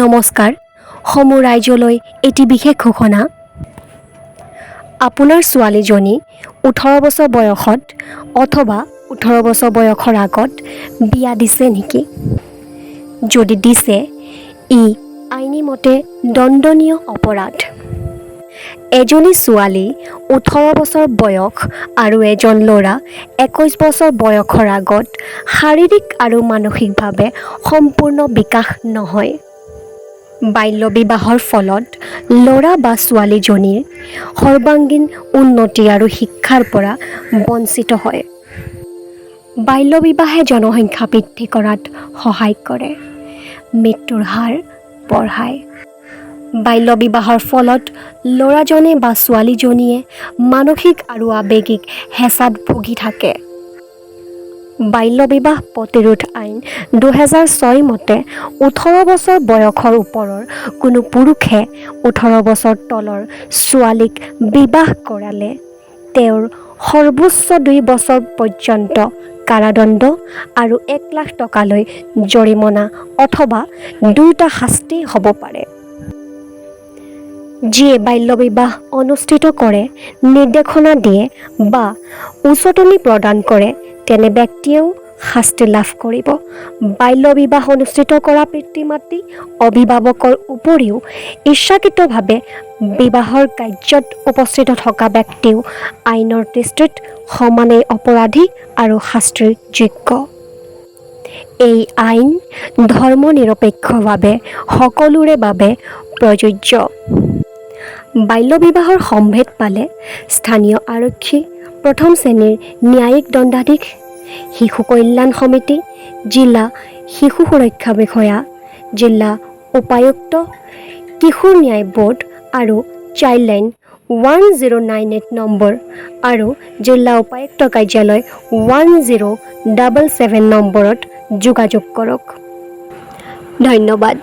নমস্কাৰ সমূহ ৰাইজলৈ এটি বিশেষ ঘোষণা আপোনাৰ ছোৱালীজনী 18 বছৰ বয়সত অথবা 18 বছৰ বয়সৰ আগত বিয়া দিছে নেকি যদি দিছে ই আইনী মতে দণ্ডনীয় অপৰাধ এজনী ছোৱালী 18 বছৰ বয়স আৰু এজন ল'ৰা 21 বছৰ বয়সৰ আগত শাৰীৰিক আৰু মানসিকভাৱে সম্পূৰ্ণ বিকাশ নহয় বাল্য বিবাহৰ ফলত ল'ৰা বা ছোৱালীজনীৰ সৰ্বাংগীন উন্নতি আৰু শিক্ষাৰ পৰা বঞ্চিত হয় বাল্য বিবাহে জনসংখ্যা বৃদ্ধি কৰাত সহায় কৰে মৃত্যুৰ হাৰ বঢ়ায় বাল্য বিবাহৰ ফলত ল'ৰাজনে বা ছোৱালীজনীয়ে মানসিক আৰু আৱেগিক হেঁচাত ভুগি থাকে বাল্য বিবাহ প্ৰতিৰোধ আইন 2006 মতে 18 বছৰ বয়সৰ ওপৰৰ কোনো পুৰুষে 18 বছৰ তলৰ ছোৱালীক বিবাহ কৰালে তেওঁৰ সৰ্বোচ্চ 2 বছৰ পৰ্যন্ত কাৰাদণ্ড আৰু 1 লাখ টকালৈ জৰিমনা অথবা দুয়োটা শাস্তি হ'ব পাৰে যিয়ে বাল্য বিবাহ অনুষ্ঠিত কৰে নিৰ্দেশনা দিয়ে বা উচতনি প্ৰদান কৰে তেনে ব্যক্তিয়েও শাস্তি লাভ কৰিব বাল্য বিবাহ অনুষ্ঠিত কৰা পিতৃ মাতৃ অভিভাৱকৰ উপৰিও ইচ্ছাকৃতভাৱে বিবাহৰ কাৰ্যত উপস্থিত থকা ব্যক্তিও আইনৰ দৃষ্টিত সমানেই অপৰাধী আৰু শাস্তিৰ যোগ্য এই আইন ধৰ্মনিৰপেক্ষভাৱে সকলোৰে বাবে প্ৰযোজ্য বাল্য বিবাহৰ সম্ভেদ পালে স্থানীয় আৰক্ষী প্ৰথম শ্ৰেণীৰ ন্যায়িক দণ্ডাধীশ শিশু কল্যাণ সমিতি জিলা শিশু সুৰক্ষা বিষয়া জিলা উপায়ুক্ত কিশোৰ ন্যায় বোৰ্ড আৰু চাইল্ড লাইন 1098 নম্বৰ আৰু জিলা উপায়ুক্ত কাৰ্যালয় 1077 নম্বৰত যোগাযোগ কৰক ধন্যবাদ